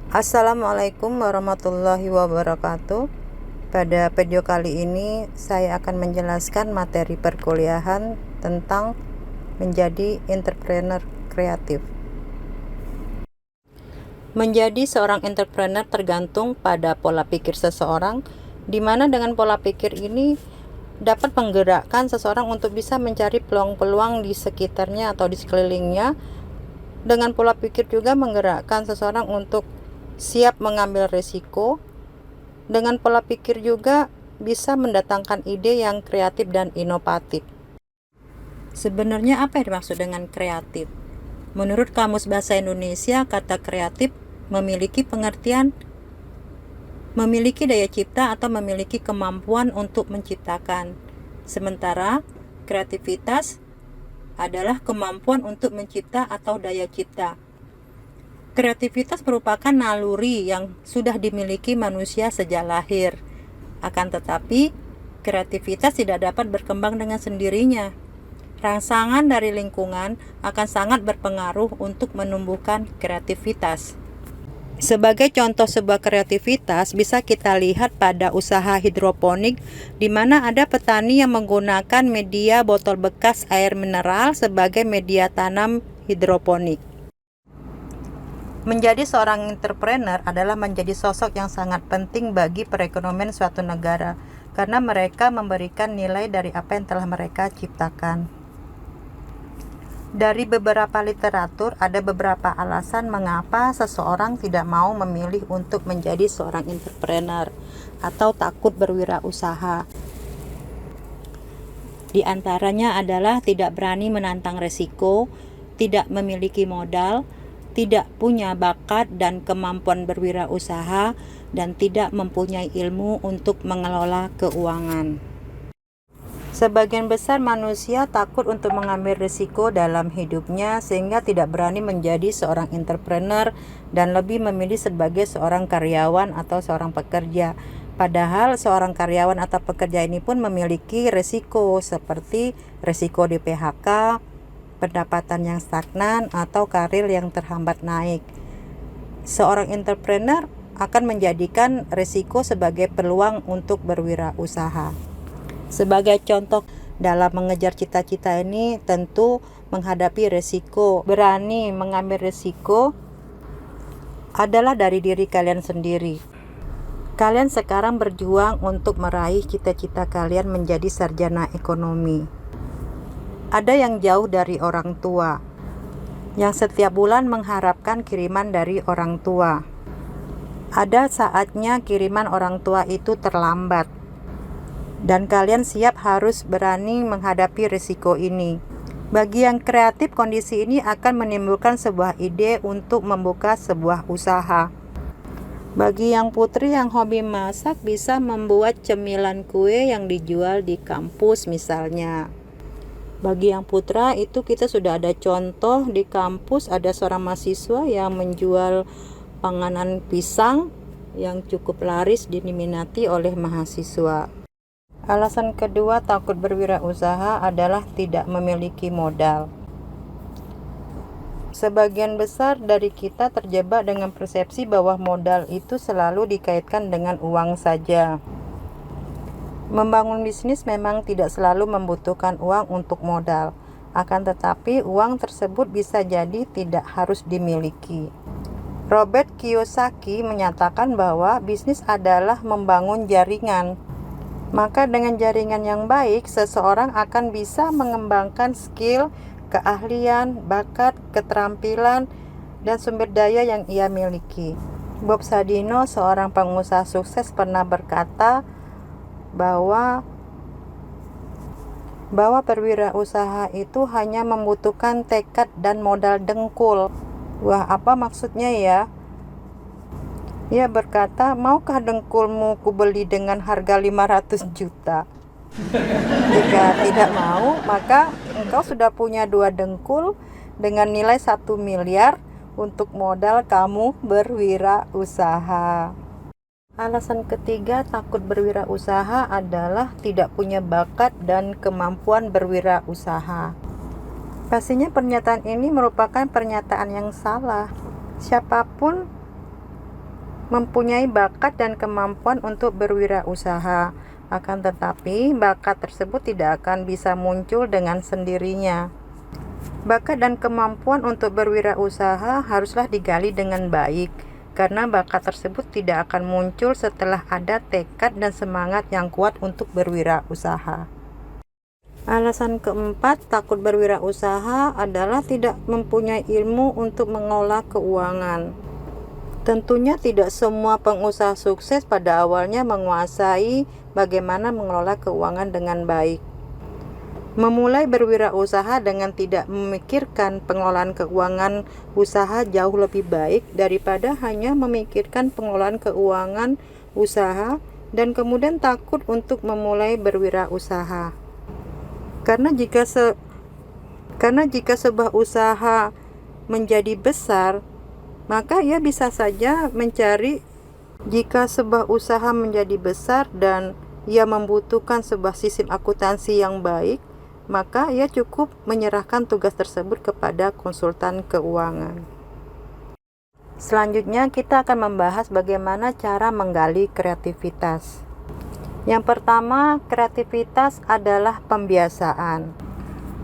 Assalamualaikum warahmatullahi wabarakatuh. Pada video kali ini saya akan menjelaskan materi perkuliahan tentang menjadi entrepreneur kreatif. Menjadi seorang entrepreneur tergantung pada pola pikir seseorang, di mana dengan pola pikir ini dapat menggerakkan seseorang untuk bisa mencari peluang-peluang di sekitarnya atau di sekelilingnya. Dengan pola pikir juga menggerakkan seseorang untuk siap mengambil risiko. Dengan pola pikir juga bisa mendatangkan ide yang kreatif dan inovatif. Sebenarnya apa yang dimaksud dengan kreatif? Menurut Kamus Bahasa Indonesia, kata kreatif memiliki pengertian memiliki daya cipta atau memiliki kemampuan untuk menciptakan. Sementara kreativitas adalah kemampuan untuk mencipta atau daya cipta. Kreativitas merupakan naluri yang sudah dimiliki manusia sejak lahir. Akan tetapi, kreativitas tidak dapat berkembang dengan sendirinya. Rangsangan dari lingkungan akan sangat berpengaruh untuk menumbuhkan kreativitas. Sebagai contoh sebuah kreativitas bisa kita lihat pada usaha hidroponik, di mana ada petani yang menggunakan media botol bekas air mineral sebagai media tanam hidroponik. Menjadi seorang entrepreneur adalah menjadi sosok yang sangat penting bagi perekonomian suatu negara, karena mereka memberikan nilai dari apa yang telah mereka ciptakan. Dari beberapa literatur, ada beberapa alasan mengapa seseorang tidak mau memilih untuk menjadi seorang entrepreneur atau takut berwirausaha. Di antaranya adalah tidak berani menantang resiko, tidak memiliki modal, tidak punya bakat dan kemampuan berwirausaha, dan tidak mempunyai ilmu untuk mengelola keuangan. Sebagian besar manusia takut untuk mengambil risiko dalam hidupnya sehingga tidak berani menjadi seorang entrepreneur dan lebih memilih sebagai seorang karyawan atau seorang pekerja. Padahal seorang karyawan atau pekerja ini pun memiliki risiko seperti risiko di PHK, pendapatan yang stagnan, atau karir yang terhambat naik. Seorang entrepreneur akan menjadikan risiko sebagai peluang untuk berwirausaha. Sebagai contoh dalam mengejar cita-cita ini tentu menghadapi risiko. Berani mengambil risiko adalah dari diri kalian sendiri. Kalian sekarang berjuang untuk meraih cita-cita kalian menjadi sarjana ekonomi. Ada yang jauh dari orang tua, yang setiap bulan mengharapkan kiriman dari orang tua. Ada saatnya kiriman orang tua itu terlambat, dan kalian siap harus berani menghadapi risiko ini. Bagi yang kreatif, kondisi ini akan menimbulkan sebuah ide untuk membuka sebuah usaha. Bagi yang putri yang hobi masak, bisa membuat cemilan kue yang dijual di kampus misalnya. Bagi yang putra, itu kita sudah ada contoh di kampus, ada seorang mahasiswa yang menjual panganan pisang yang cukup laris diminati oleh mahasiswa. Alasan kedua takut berwirausaha adalah tidak memiliki modal. Sebagian besar dari kita terjebak dengan persepsi bahwa modal itu selalu dikaitkan dengan uang saja. Membangun bisnis memang tidak selalu membutuhkan uang untuk modal, akan tetapi uang tersebut bisa jadi tidak harus dimiliki. Robert Kiyosaki menyatakan bahwa bisnis adalah membangun jaringan. Maka dengan jaringan yang baik, seseorang akan bisa mengembangkan skill, keahlian, bakat, keterampilan, dan sumber daya yang ia miliki. Bob Sadino, seorang pengusaha sukses, pernah berkata bahwa berwirausaha itu hanya membutuhkan tekad dan modal dengkul. Wah, apa maksudnya ya? Ia berkata, maukah dengkulmu kubeli dengan harga 500 juta? Jika tidak mau, maka engkau sudah punya 2 dengkul dengan nilai 1 miliar untuk modal kamu berwirausaha. Alasan ketiga takut berwirausaha adalah tidak punya bakat dan kemampuan berwirausaha. Pastinya pernyataan ini merupakan pernyataan yang salah. Siapapun mempunyai bakat dan kemampuan untuk berwirausaha. Akan tetapi, bakat tersebut tidak akan bisa muncul dengan sendirinya. Bakat dan kemampuan untuk berwirausaha haruslah digali dengan baik, karena bakat tersebut tidak akan muncul setelah ada tekad dan semangat yang kuat untuk berwirausaha. Alasan keempat, takut berwirausaha adalah tidak mempunyai ilmu untuk mengelola keuangan. Tentunya tidak semua pengusaha sukses pada awalnya menguasai bagaimana mengelola keuangan dengan baik. Memulai berwirausaha dengan tidak memikirkan pengelolaan keuangan usaha jauh lebih baik daripada hanya memikirkan pengelolaan keuangan usaha dan kemudian takut untuk memulai berwirausaha. Karena jika sebuah usaha menjadi besar, maka ia bisa saja mencari, jika sebuah usaha menjadi besar dan ia membutuhkan sebuah sistem akuntansi yang baik, maka ia cukup menyerahkan tugas tersebut kepada konsultan keuangan. Selanjutnya kita akan membahas bagaimana cara menggali kreativitas. Yang pertama, kreativitas adalah pembiasaan.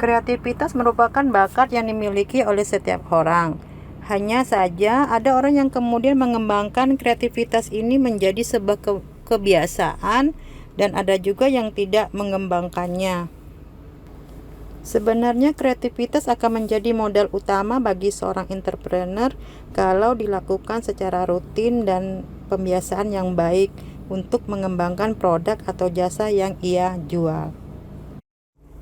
Kreativitas merupakan bakat yang dimiliki oleh setiap orang. Hanya saja ada orang yang kemudian mengembangkan kreativitas ini menjadi sebuah kebiasaan dan ada juga yang tidak mengembangkannya. Sebenarnya kreativitas akan menjadi modal utama bagi seorang entrepreneur kalau dilakukan secara rutin dan pembiasaan yang baik untuk mengembangkan produk atau jasa yang ia jual.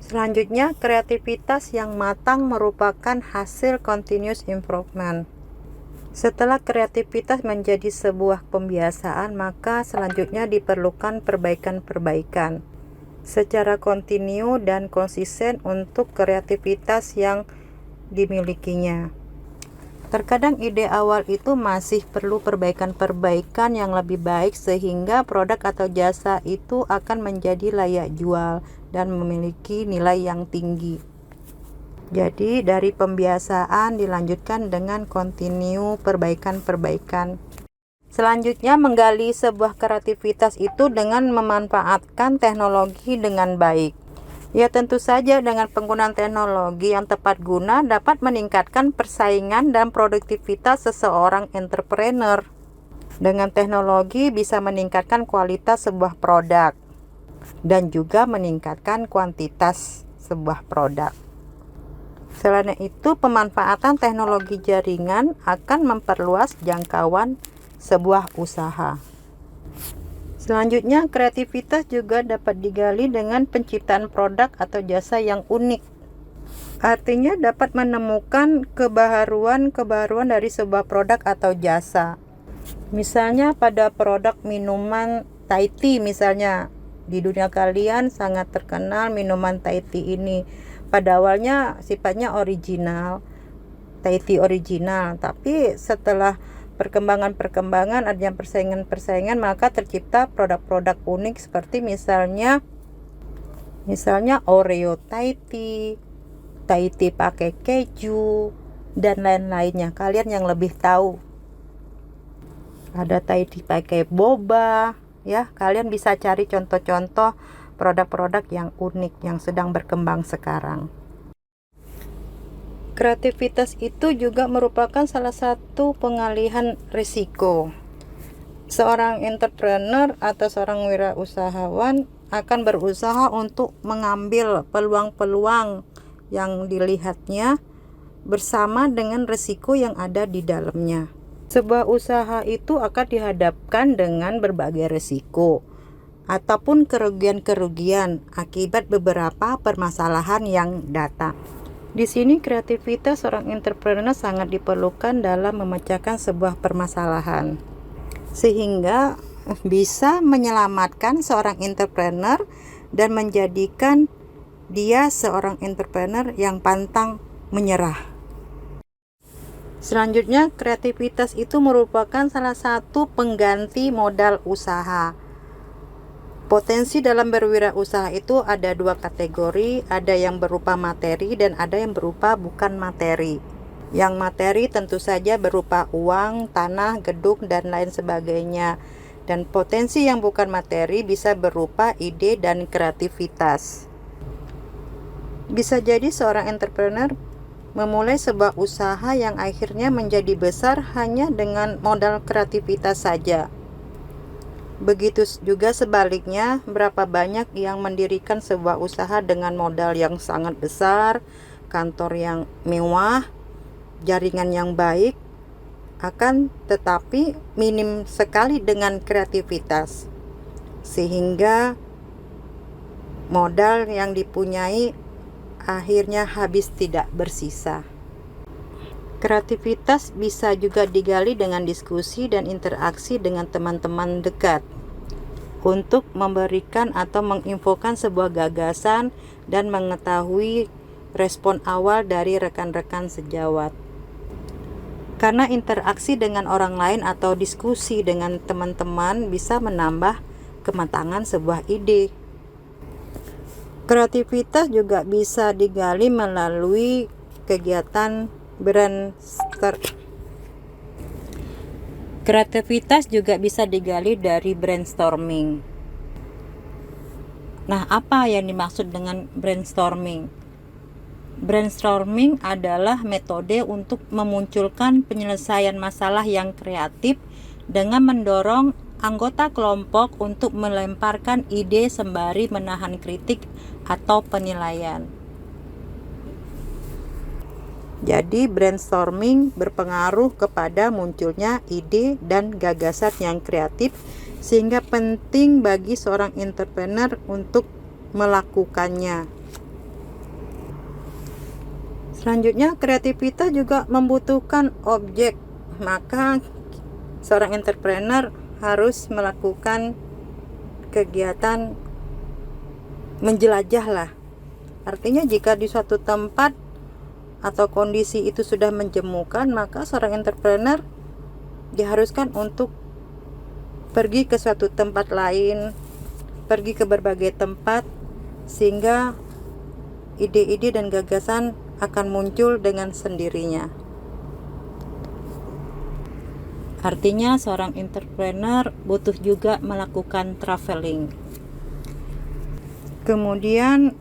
Selanjutnya, kreativitas yang matang merupakan hasil continuous improvement. Setelah kreativitas menjadi sebuah pembiasaan, maka selanjutnya diperlukan perbaikan-perbaikan secara kontinu dan konsisten untuk kreativitas yang dimilikinya. Terkadang ide awal itu masih perlu perbaikan-perbaikan yang lebih baik sehingga produk atau jasa itu akan menjadi layak jual dan memiliki nilai yang tinggi. Jadi dari pembiasaan dilanjutkan dengan kontinu perbaikan-perbaikan. Selanjutnya, menggali sebuah kreativitas itu dengan memanfaatkan teknologi dengan baik. Ya, tentu saja dengan penggunaan teknologi yang tepat guna dapat meningkatkan persaingan dan produktivitas seseorang entrepreneur. Dengan teknologi bisa meningkatkan kualitas sebuah produk dan juga meningkatkan kuantitas sebuah produk. Selain itu, pemanfaatan teknologi jaringan akan memperluas jangkauan sebuah usaha. Selanjutnya, kreativitas juga dapat digali dengan penciptaan produk atau jasa yang unik. Artinya dapat menemukan kebaharuan dari sebuah produk atau jasa. Misalnya pada produk minuman Thai tea misalnya. Di dunia kalian sangat terkenal minuman Thai tea ini. Pada awalnya sifatnya original, Thai tea original, tapi setelah perkembangan, adanya persaingan, maka tercipta produk-produk unik seperti misalnya Oreo Thai tea pakai keju, dan lain-lainnya. Kalian yang lebih tahu. Ada Thai tea pakai boba, ya. Kalian bisa cari contoh-contoh produk-produk yang unik yang sedang berkembang sekarang. Kreativitas itu juga merupakan salah satu pengalihan risiko. Seorang entrepreneur atau seorang wirausahawan akan berusaha untuk mengambil peluang-peluang yang dilihatnya bersama dengan risiko yang ada di dalamnya. Sebuah usaha itu akan dihadapkan dengan berbagai risiko ataupun kerugian-kerugian akibat beberapa permasalahan yang datang. Di sini kreativitas seorang entrepreneur sangat diperlukan dalam memecahkan sebuah permasalahan, sehingga bisa menyelamatkan seorang entrepreneur dan menjadikan dia seorang entrepreneur yang pantang menyerah. Selanjutnya, kreativitas itu merupakan salah satu pengganti modal usaha. Potensi dalam berwirausaha itu ada dua kategori, ada yang berupa materi dan ada yang berupa bukan materi. Yang materi tentu saja berupa uang, tanah, gedung, dan lain sebagainya. Dan potensi yang bukan materi bisa berupa ide dan kreativitas. Bisa jadi seorang entrepreneur memulai sebuah usaha yang akhirnya menjadi besar hanya dengan modal kreativitas saja. Begitu juga sebaliknya, berapa banyak yang mendirikan sebuah usaha dengan modal yang sangat besar, kantor yang mewah, jaringan yang baik, akan tetapi minim sekali dengan kreativitas, sehingga modal yang dipunyai akhirnya habis tidak bersisa. Kreativitas bisa juga digali dengan diskusi dan interaksi dengan teman-teman dekat untuk memberikan atau menginfokan sebuah gagasan dan mengetahui respon awal dari rekan-rekan sejawat. Karena interaksi dengan orang lain atau diskusi dengan teman-teman bisa menambah kematangan sebuah ide. Kreativitas juga bisa digali melalui kegiatan Kreativitas juga bisa digali dari brainstorming. Nah, apa yang dimaksud dengan brainstorming? Brainstorming adalah metode untuk memunculkan penyelesaian masalah yang kreatif dengan mendorong anggota kelompok untuk melemparkan ide sembari menahan kritik atau penilaian. Jadi brainstorming berpengaruh kepada munculnya ide dan gagasan yang kreatif, sehingga penting bagi seorang entrepreneur untuk melakukannya. Selanjutnya, kreativitas juga membutuhkan objek, maka seorang entrepreneur harus melakukan kegiatan menjelajah lah. Artinya jika di suatu tempat atau kondisi itu sudah menjemukan, maka seorang entrepreneur diharuskan untuk pergi ke suatu tempat lain, pergi ke berbagai tempat, sehingga ide-ide dan gagasan akan muncul dengan sendirinya. Artinya seorang entrepreneur butuh juga melakukan traveling. Kemudian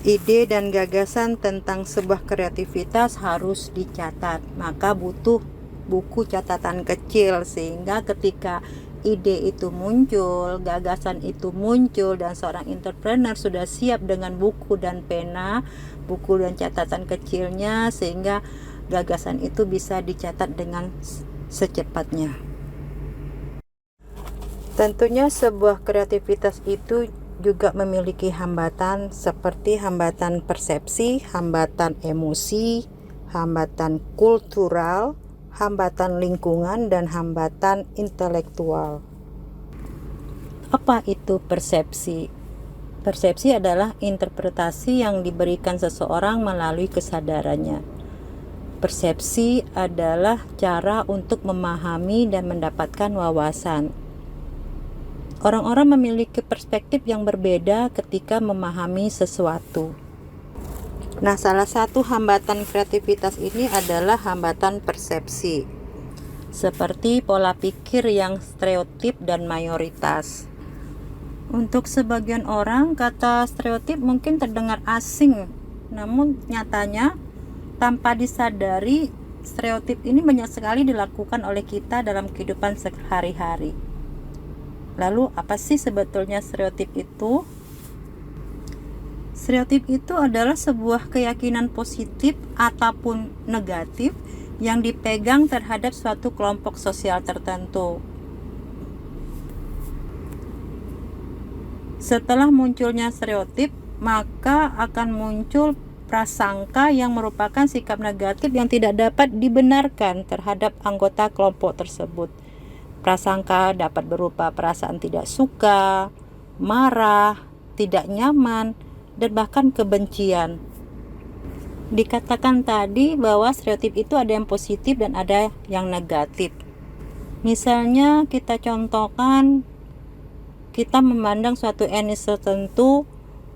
ide dan gagasan tentang sebuah kreativitas harus dicatat, maka butuh buku catatan kecil, sehingga ketika ide itu muncul, gagasan itu muncul, dan seorang entrepreneur sudah siap dengan buku dan pena, buku dan catatan kecilnya, sehingga gagasan itu bisa dicatat dengan secepatnya. Tentunya sebuah kreativitas itu juga memiliki hambatan seperti hambatan persepsi, hambatan emosi, hambatan kultural, hambatan lingkungan, dan hambatan intelektual. Apa itu persepsi? Persepsi adalah interpretasi yang diberikan seseorang melalui kesadarannya. Persepsi adalah cara untuk memahami dan mendapatkan wawasan. Orang-orang memiliki perspektif yang berbeda ketika memahami sesuatu. Nah, salah satu hambatan kreativitas ini adalah hambatan persepsi, seperti pola pikir yang stereotip dan mayoritas. Untuk sebagian orang, kata stereotip mungkin terdengar asing, namun nyatanya tanpa disadari, stereotip ini banyak sekali dilakukan oleh kita dalam kehidupan sehari-hari. Lalu apa sih sebetulnya stereotip itu? Stereotip itu adalah sebuah keyakinan positif ataupun negatif yang dipegang terhadap suatu kelompok sosial tertentu. Setelah munculnya stereotip, maka akan muncul prasangka yang merupakan sikap negatif yang tidak dapat dibenarkan terhadap anggota kelompok tersebut. Prasangka dapat berupa perasaan tidak suka, marah, tidak nyaman, dan bahkan kebencian. Dikatakan tadi bahwa stereotip itu ada yang positif dan ada yang negatif. Misalnya kita contohkan, kita memandang suatu etnis tertentu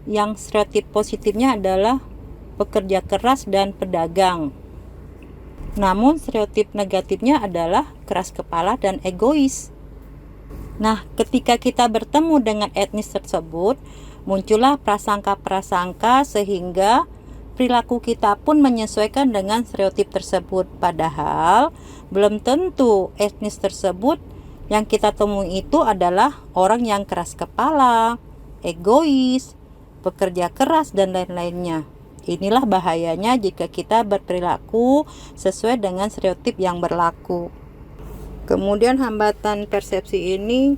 yang stereotip positifnya adalah pekerja keras, dan pedagang. Namun stereotip negatifnya adalah keras kepala dan egois. Nah, ketika kita bertemu dengan etnis tersebut, muncullah prasangka-prasangka sehingga perilaku kita pun menyesuaikan dengan stereotip tersebut. Padahal belum tentu etnis tersebut yang kita temui itu adalah orang yang keras kepala, egois, pekerja keras, dan lain-lainnya. Inilah bahayanya jika kita berperilaku sesuai dengan stereotip yang berlaku. Kemudian hambatan persepsi ini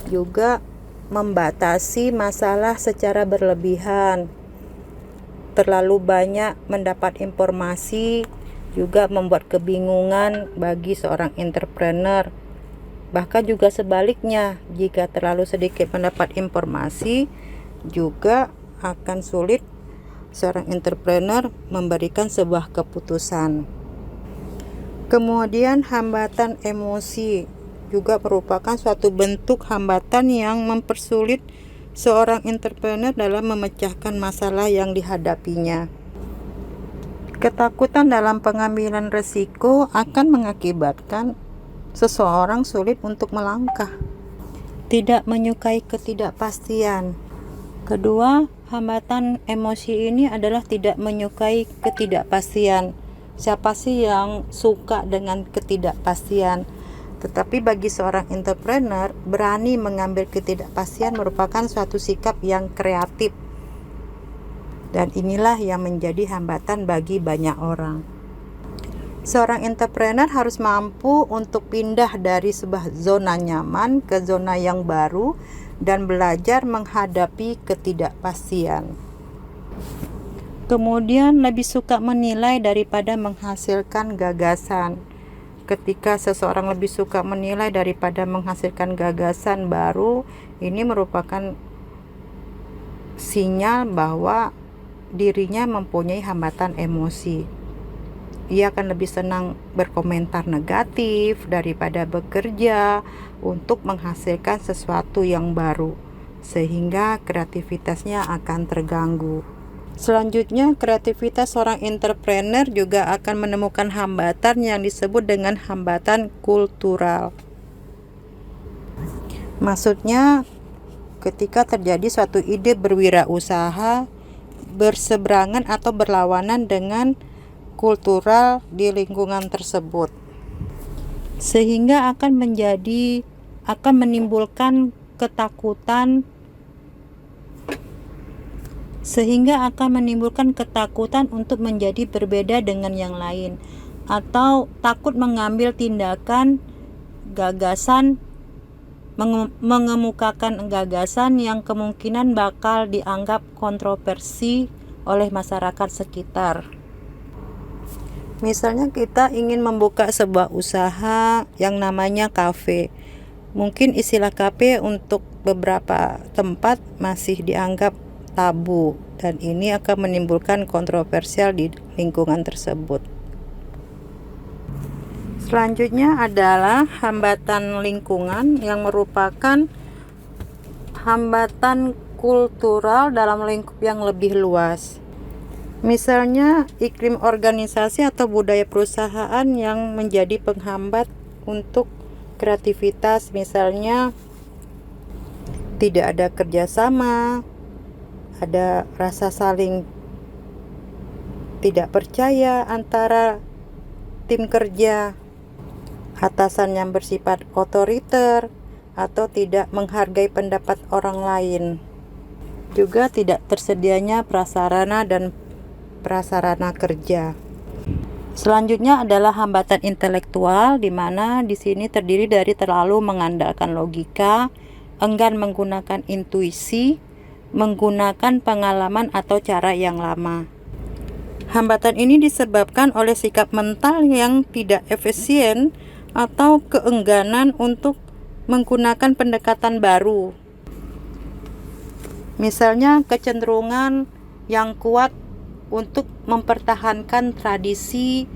juga membatasi masalah secara berlebihan. Terlalu banyak mendapat informasi juga membuat kebingungan bagi seorang entrepreneur. Bahkan juga sebaliknya, jika terlalu sedikit mendapat informasi, juga akan sulit seorang entrepreneur memberikan sebuah keputusan. Kemudian hambatan emosi juga merupakan suatu bentuk hambatan yang mempersulit seorang entrepreneur dalam memecahkan masalah yang dihadapinya. Ketakutan dalam pengambilan risiko akan mengakibatkan seseorang sulit untuk melangkah. Tidak menyukai ketidakpastian. Kedua, hambatan emosi ini adalah tidak menyukai ketidakpastian. Siapa sih yang suka dengan ketidakpastian? Tetapi bagi seorang entrepreneur, berani mengambil ketidakpastian merupakan suatu sikap yang kreatif. Dan inilah yang menjadi hambatan bagi banyak orang. Seorang entrepreneur harus mampu untuk pindah dari sebuah zona nyaman ke zona yang baru dan belajar menghadapi ketidakpastian. Kemudian lebih suka menilai daripada menghasilkan gagasan. Ketika seseorang lebih suka menilai daripada menghasilkan gagasan baru, ini merupakan sinyal bahwa dirinya mempunyai hambatan emosi. Ia akan lebih senang berkomentar negatif daripada bekerja untuk menghasilkan sesuatu yang baru, sehingga kreativitasnya akan terganggu. Selanjutnya, kreativitas seorang entrepreneur juga akan menemukan hambatan yang disebut dengan hambatan kultural. Maksudnya, ketika terjadi suatu ide berwirausaha berseberangan atau berlawanan dengan kultural di lingkungan tersebut, sehingga akan menimbulkan ketakutan untuk menjadi berbeda dengan yang lain, atau takut mengambil tindakan mengemukakan gagasan yang kemungkinan bakal dianggap kontroversi oleh masyarakat sekitar. Misalnya kita ingin membuka sebuah usaha yang namanya kafe. Mungkin istilah kafe untuk beberapa tempat masih dianggap tabu, dan ini akan menimbulkan kontroversial di lingkungan tersebut. Selanjutnya adalah hambatan lingkungan yang merupakan hambatan kultural dalam lingkup yang lebih luas. Misalnya iklim organisasi atau budaya perusahaan yang menjadi penghambat untuk kreativitas, misalnya tidak ada kerjasama, ada rasa saling tidak percaya antara tim kerja, atasan yang bersifat otoriter atau tidak menghargai pendapat orang lain. Juga tidak tersedianya prasarana dan prasarana kerja. Selanjutnya adalah hambatan intelektual, di mana di sini terdiri dari terlalu mengandalkan logika, enggan menggunakan intuisi, menggunakan pengalaman atau cara yang lama. Hambatan ini disebabkan oleh sikap mental yang tidak efisien atau keengganan untuk menggunakan pendekatan baru. Misalnya kecenderungan yang kuat untuk mempertahankan tradisi,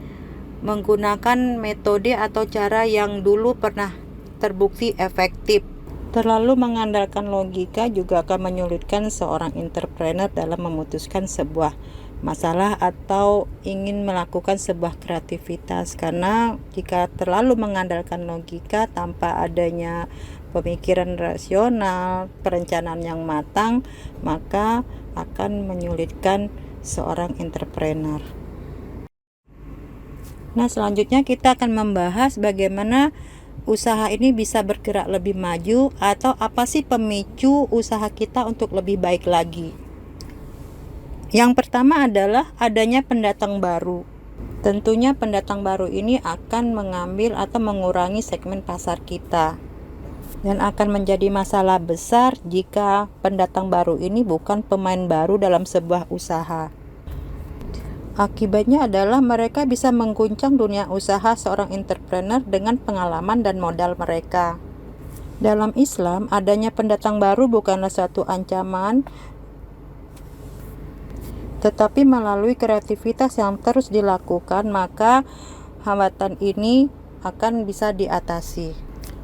menggunakan metode atau cara yang dulu pernah terbukti efektif. Terlalu mengandalkan logika juga akan menyulitkan seorang entrepreneur dalam memutuskan sebuah masalah atau ingin melakukan sebuah kreativitas, karena jika terlalu mengandalkan logika tanpa adanya pemikiran rasional, perencanaan yang matang, maka akan menyulitkan seorang entrepreneur. Nah, selanjutnya kita akan membahas bagaimana usaha ini bisa bergerak lebih maju, atau apa sih pemicu usaha kita untuk lebih baik lagi. Yang pertama adalah adanya pendatang baru. Tentunya pendatang baru ini akan mengambil atau mengurangi segmen pasar kita, dan akan menjadi masalah besar jika pendatang baru ini bukan pemain baru dalam sebuah usaha. Akibatnya adalah mereka bisa mengguncang dunia usaha seorang entrepreneur dengan pengalaman dan modal mereka. Dalam Islam, adanya pendatang baru bukanlah suatu ancaman, tetapi melalui kreativitas yang terus dilakukan, maka hambatan ini akan bisa diatasi.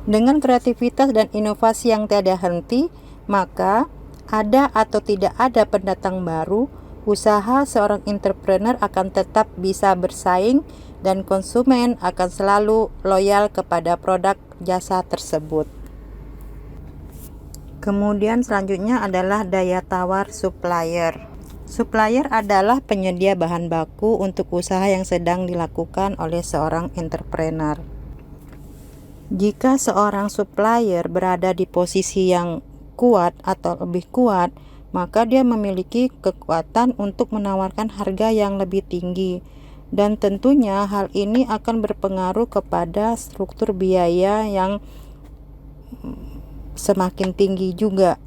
Dengan kreativitas dan inovasi yang tiada henti, maka ada atau tidak ada pendatang baru, usaha seorang entrepreneur akan tetap bisa bersaing dan konsumen akan selalu loyal kepada produk jasa tersebut. Kemudian selanjutnya adalah daya tawar supplier. Supplier adalah penyedia bahan baku untuk usaha yang sedang dilakukan oleh seorang entrepreneur. Jika seorang supplier berada di posisi yang kuat atau lebih kuat, maka dia memiliki kekuatan untuk menawarkan harga yang lebih tinggi, dan tentunya hal ini akan berpengaruh kepada struktur biaya yang semakin tinggi juga.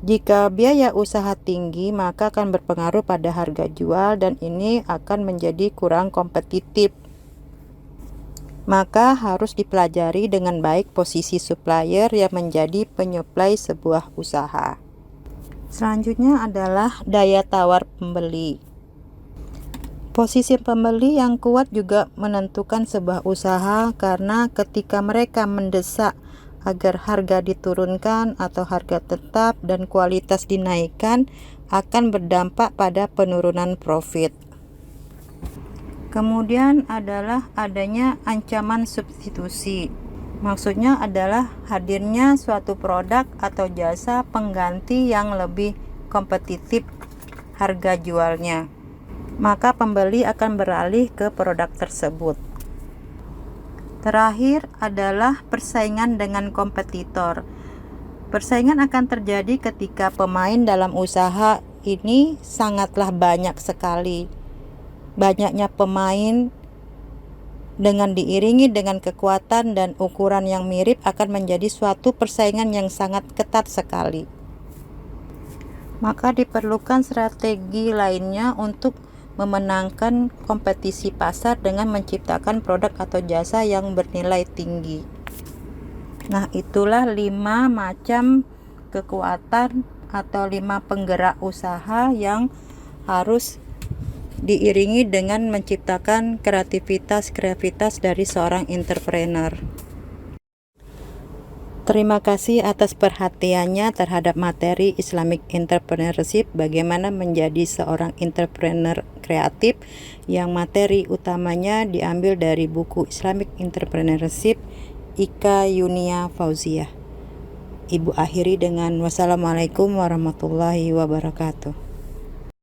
Jika biaya usaha tinggi, maka akan berpengaruh pada harga jual, dan ini akan menjadi kurang kompetitif. Maka harus dipelajari dengan baik posisi supplier yang menjadi penyuplai sebuah usaha. Selanjutnya adalah daya tawar pembeli. Posisi pembeli yang kuat juga menentukan sebuah usaha, karena ketika mereka mendesak agar harga diturunkan atau harga tetap dan kualitas dinaikkan, akan berdampak pada penurunan profit. Kemudian adalah adanya ancaman substitusi. Maksudnya adalah hadirnya suatu produk atau jasa pengganti yang lebih kompetitif harga jualnya, maka pembeli akan beralih ke produk tersebut. Terakhir adalah persaingan dengan kompetitor. Persaingan akan terjadi ketika pemain dalam usaha ini sangatlah banyak sekali. Banyaknya pemain dengan diiringi dengan kekuatan dan ukuran yang mirip akan menjadi suatu persaingan yang sangat ketat sekali. Maka diperlukan strategi lainnya untuk memenangkan kompetisi pasar dengan menciptakan produk atau jasa yang bernilai tinggi. Nah, itulah 5 macam kekuatan atau 5 penggerak usaha yang harus diiringi dengan menciptakan kreativitas dari seorang entrepreneur. Terima kasih atas perhatiannya terhadap materi Islamic Entrepreneurship, bagaimana menjadi seorang entrepreneur kreatif, yang materi utamanya diambil dari buku Islamic Entrepreneurship Ika Yunia Fauziah. Ibu akhiri dengan wassalamualaikum warahmatullahi wabarakatuh.